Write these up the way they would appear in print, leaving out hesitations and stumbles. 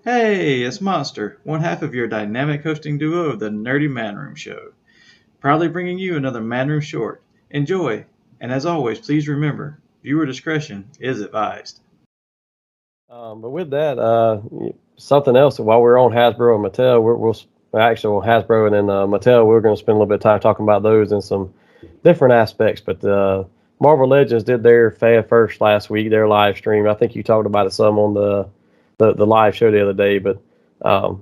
Hey, it's Monster, one half of your dynamic hosting duo of the Nerdy Man Room Show. Proudly bringing you another Man Room Short. Enjoy, and as always, please remember, viewer discretion is advised. But with that, something else. While we're on Hasbro and Mattel, actually on Hasbro and then Mattel, we're going to spend a little bit of time talking about those and some different aspects. But Marvel Legends did their Fan First last week, their live stream. I think you talked about it some on the live show the other day. But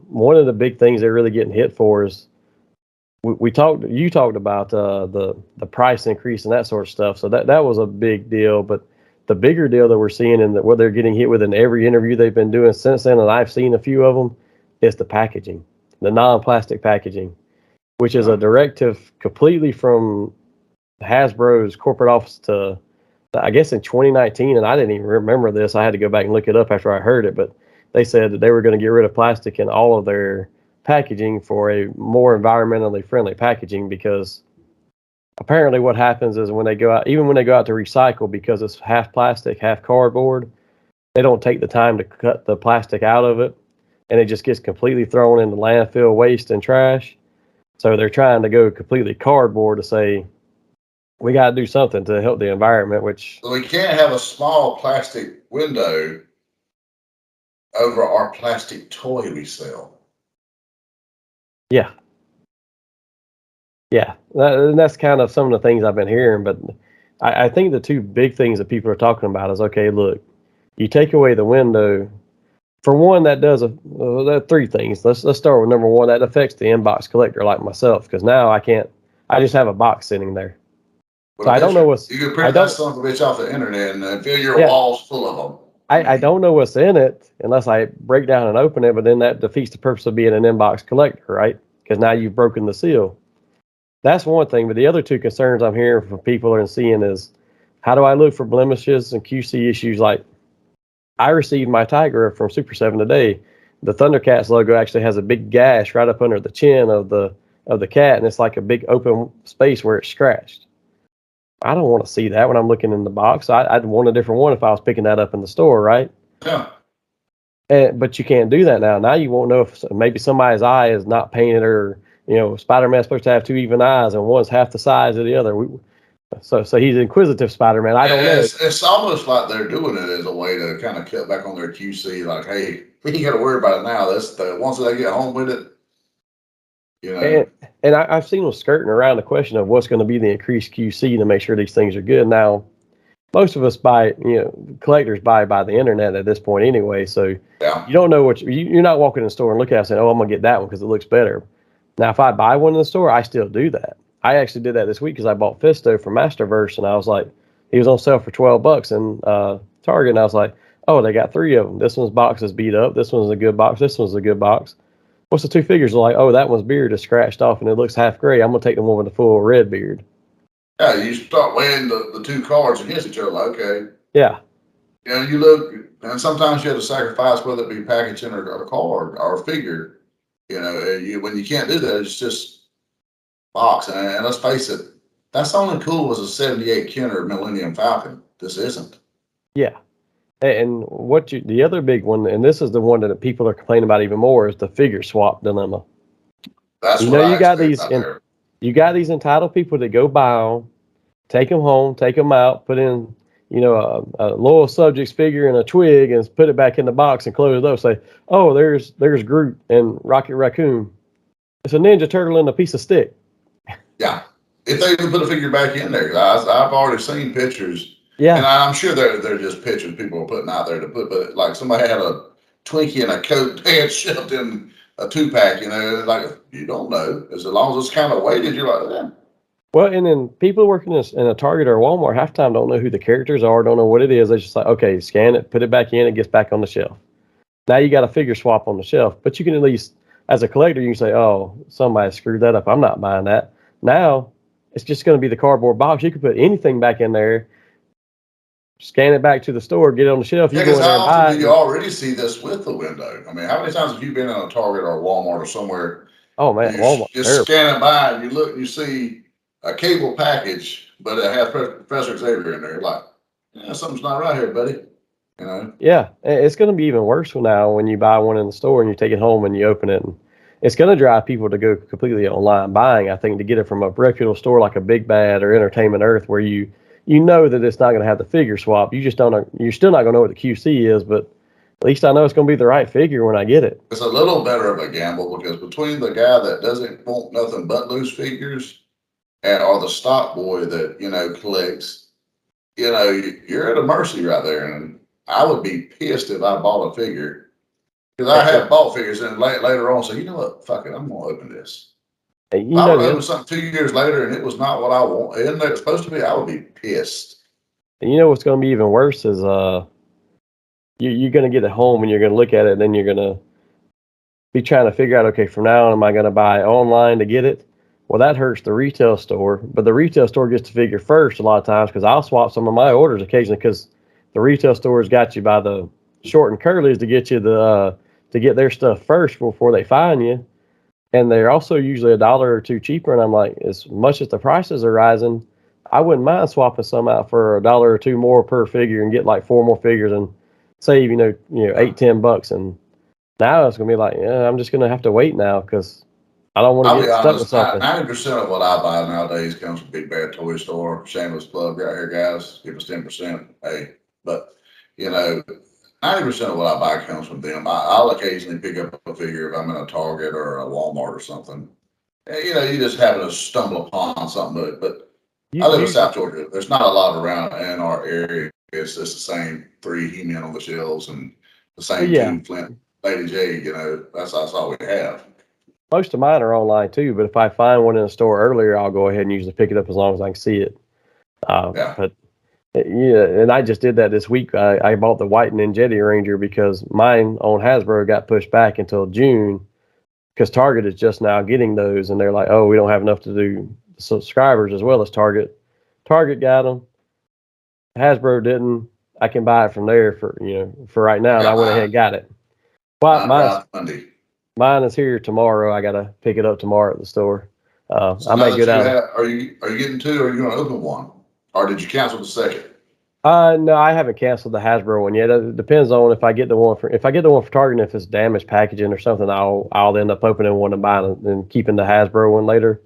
one of the big things they're really getting hit for is we talked. You talked about the price increase and that sort of stuff. So that was a big deal. But the bigger deal that we're seeing and what they're getting hit with in every interview they've been doing since then, and I've seen a few of them, is the packaging, the non-plastic packaging, which is a directive completely from Hasbro's corporate office to, I guess, in 2019. And I didn't even remember this. I had to go back and look it up after I heard it. But they said that they were going to get rid of plastic in all of their packaging for a more environmentally friendly packaging, because apparently what happens is when they go out, even when they go out to recycle, because it's half plastic, half cardboard, they don't take the time to cut the plastic out of it, and it just gets completely thrown into landfill waste and trash. So they're trying to go completely cardboard to say we got to do something to help the environment, which So we can't have a small plastic window over our plastic toy we sell. yeah, and that's kind of some of the things I've been hearing. But I think the two big things that people are talking about is, okay, look, you take away the window. For one, that does three things. Let's start with number one. That affects the inbox collector like myself, because now I can't. I just have a box sitting there, But so I don't know what's. you can I print that don't. son of a bitch off the internet and fill your Yeah, walls full of them. I don't know what's in it unless I break down and open it. But then that defeats the purpose of being an inbox collector, right? Because now you've broken the seal. That's one thing. But the other two concerns I'm hearing from people and seeing is, how do I look for blemishes and QC issues? Like, I received my Tiger from Super 7 today. The Thundercats logo actually has a big gash right up under the chin of the cat, and it's like a big open space where it's scratched. I don't want to see that when I'm looking in the box. I'd want a different one if I was picking that up in the store, right? Yeah. But you can't do that now. Now you won't know if maybe somebody's eye is not painted, or Spider-Man's supposed to have two even eyes and one's half the size of the other. So he's inquisitive Spider-Man. I don't know. It's almost like they're doing it as a way to kind of cut back on their QC. Like, hey, we ain't got to worry about it now. Once they get home with it, you know. And I've seen them skirting around the question of what's going to be the increased QC to make sure these things are good. Now, most of us collectors buy by the internet at this point anyway. So Yeah. you don't know you're not walking in the store and looking at it and saying, oh, I'm going to get that one because it looks better. Now, if I buy one in the store, I still do that. I actually did that this week because I bought Fisto from Masterverse, and I was like, he was on sale for $12 in Target, and I was like, oh, they got three of them. This one's box is beat up. This one's a good box. This one's a good box. What's the two figures? Like, oh, that one's beard is scratched off and it looks half gray. I'm gonna take the one with the full red beard. Yeah, you start weighing the two cards against each other. Like, okay. Yeah. You look, and sometimes you have to sacrifice whether it be packaging or a card or a figure. When you can't do that, it's just box. And let's face it, that's only cool as a 78 Kenner Millennium Falcon. This isn't. Yeah. And the other big one, and this is the one that people are complaining about even more, is the figure swap dilemma. That's what I expect out there. You got these entitled people that go buy them, take them home, take them out, put in, a loyal subjects figure and a twig, and put it back in the box and close it up. Say, oh, there's Groot and Rocket Raccoon. It's a Ninja Turtle and a piece of stick. Yeah, if they even put a figure back in there, I've already seen pictures. Yeah, and I'm sure they're just pictures people are putting out there to put, but like somebody had a Twinkie and a Coke they shoved in a 2-pack. Like you don't know, as long as it's kind of weighted, you're like, yeah. Well, and then people working in a Target or Walmart half the time don't know who the characters are, don't know what it is. They just like, okay, scan it, put it back in, it gets back on the shelf. Now you got a figure swap on the shelf, but you can at least, as a collector, you can say, oh, somebody screwed that up. I'm not buying that. Now it's just going to be the cardboard box. You can put anything back in there, scan it back to the store, get it on the shelf. You Yeah, go in because there how and often buy do it. you already see this with the window? I mean, how many times have you been in a Target or a Walmart or somewhere? Oh man, You Walmart just terrible. scan it by and you look and you see a cable package, but it has Professor Xavier in there. You're like, yeah, something's not right here, buddy. You know, Yeah, it's going to be even worse now when you buy one in the store and you take it home and you open it. And it's going to drive people to go completely online buying. I think to get it from a reputable store like a Big Bad or Entertainment Earth, where you know that it's not going to have the figure swap. You just don't know. You're still not going to know what the QC is, but at least I know it's going to be the right figure when I get it. it's a little better of a gamble because between the guy that doesn't want nothing but loose figures and or the stock boy that collects, you're at a mercy right there. And I would be pissed if I bought a figure because I have bought figures and later on say, you know what, fuck it, I'm gonna open this. And If you I know would the open other, something 2 years later and it was not what I want, and it's supposed to be, I would be pissed. and you know what's going to be even worse is you're going to get it home and you're going to look at it and then you're going to be trying to figure out, okay, from now on, am I going to buy online to get it? Well, that hurts the retail store, but the retail store gets to figure first a lot of times because I'll swap some of my orders occasionally because the retail stores got you by the short and curlies to get you to get their stuff first before they fine you, and they're also usually a dollar or two cheaper. And I'm like, as much as the prices are rising, I wouldn't mind swapping some out for a dollar or two more per figure and get like four more figures and save $8-10. And now it's gonna be like, yeah, I'm just gonna have to wait now because I don't want to I'll be get stuck with honest, something. 90% of what I buy nowadays comes from Big Bad Toy Store. Shameless plug right here, guys. Give us 10%. Hey, but you know, 90% of what I buy comes from them. I'll occasionally pick up a figure if I'm in a Target or a Walmart or something. And, you just happen to stumble upon something. But You I live in usually, South Georgia. There's not a lot around in our area. It's just the same three He-Men on the shelves and the well, same yeah, two Flint Lady J. That's all we have. most of mine are online too. But if I find one in a store earlier, I'll go ahead and usually pick it up as long as I can see it. Yeah. But yeah, and I just did that this week. I bought the White Ninjetti Ranger because mine on Hasbro got pushed back until June because Target is just now getting those, and they're like, oh, we don't have enough to do subscribers as well as Target. Target got them. Hasbro didn't. I can buy it from there for right now, and I Got went ahead mine. and got it. But Mine mine's arrived Monday. mine is here tomorrow. I gotta pick it up tomorrow at the store. So I now may go that you down. have, are you getting two, or are you going to open one, or did you cancel the second? No, I haven't canceled the Hasbro one yet. It depends on if I get the one for Target, and if it's damaged packaging or something, I'll end up opening one and buying it and keeping the Hasbro one later.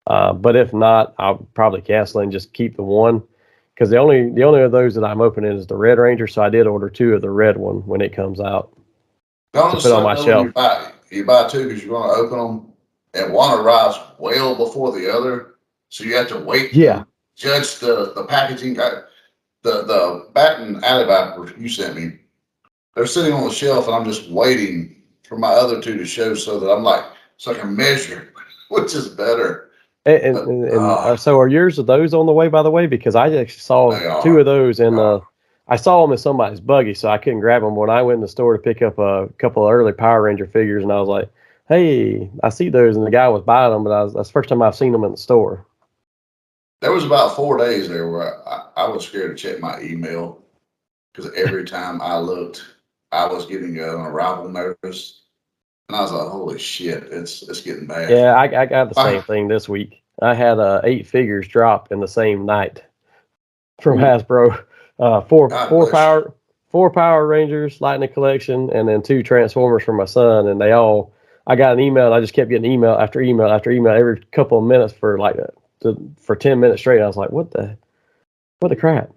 But if not, I'll probably cancel it and just keep the one because the only of those that I'm opening is the Red Ranger. So I did order two of the red one when it comes out Don't to it put on suck my though when shelf. you buy two because you're going to open them, and one arrives well before the other, so you have to wait Yeah, and judge the packaging. The Baton Alley you sent me, they're sitting on the shelf, and I'm just waiting for my other two to show so that I'm like, so I can measure which is better. and and, But and and, uh, so are yours of those on the way? By the way, because I actually saw they two of are. those They are. I saw them in somebody's buggy, so I couldn't grab them when I went in the store to pick up a couple of early Power Ranger figures, and I was like, "Hey, I see those," and the guy was buying them, but that's the first time I've seen them in the store. There was about 4 days there where I was scared to check my email because every time I looked, I was getting an arrival notice, and I was like, "Holy shit, it's getting bad." Yeah, I got the same I, thing this week. I had 8 figures drop in the same night from ooh, Hasbro. Uh, four God four bless you. power four Power Rangers Lightning Collection, and then 2 Transformers for my son. And they all, I got an email. And I just kept getting email after email after email every couple of minutes for for 10 minutes straight. I was like, what the crap?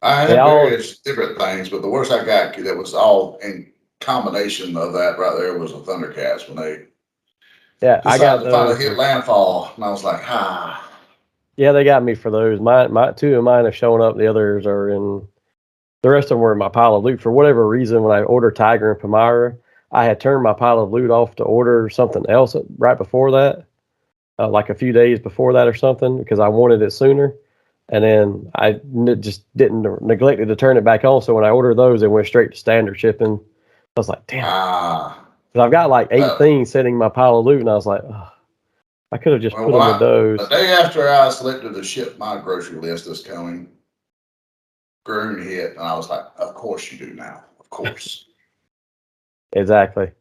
I They had all various different things, but the worst I got that was all in combination of that right there was a Thundercats when they yeah, I got decided to finally those. hit landfall, and I was like, "Ah." Yeah, they got me for those. My two of mine have shown up. The others are in. The rest of them were in my pile of loot. For whatever reason, when I ordered Tiger and Pomara, I had turned my pile of loot off to order something else right before that, like a few days before that or something, because I wanted it sooner. And then just didn't neglected to turn it back on. So when I ordered those, it went straight to standard shipping. I was like, damn it. Ah. But I've got like 8 things Uh, sitting in my pile of loot, and I was like, oh, I could have just well, put them with the those. day after I selected to ship my grocery list this coming, Groon hit, and I was like, "Of course you do now, of course." Exactly.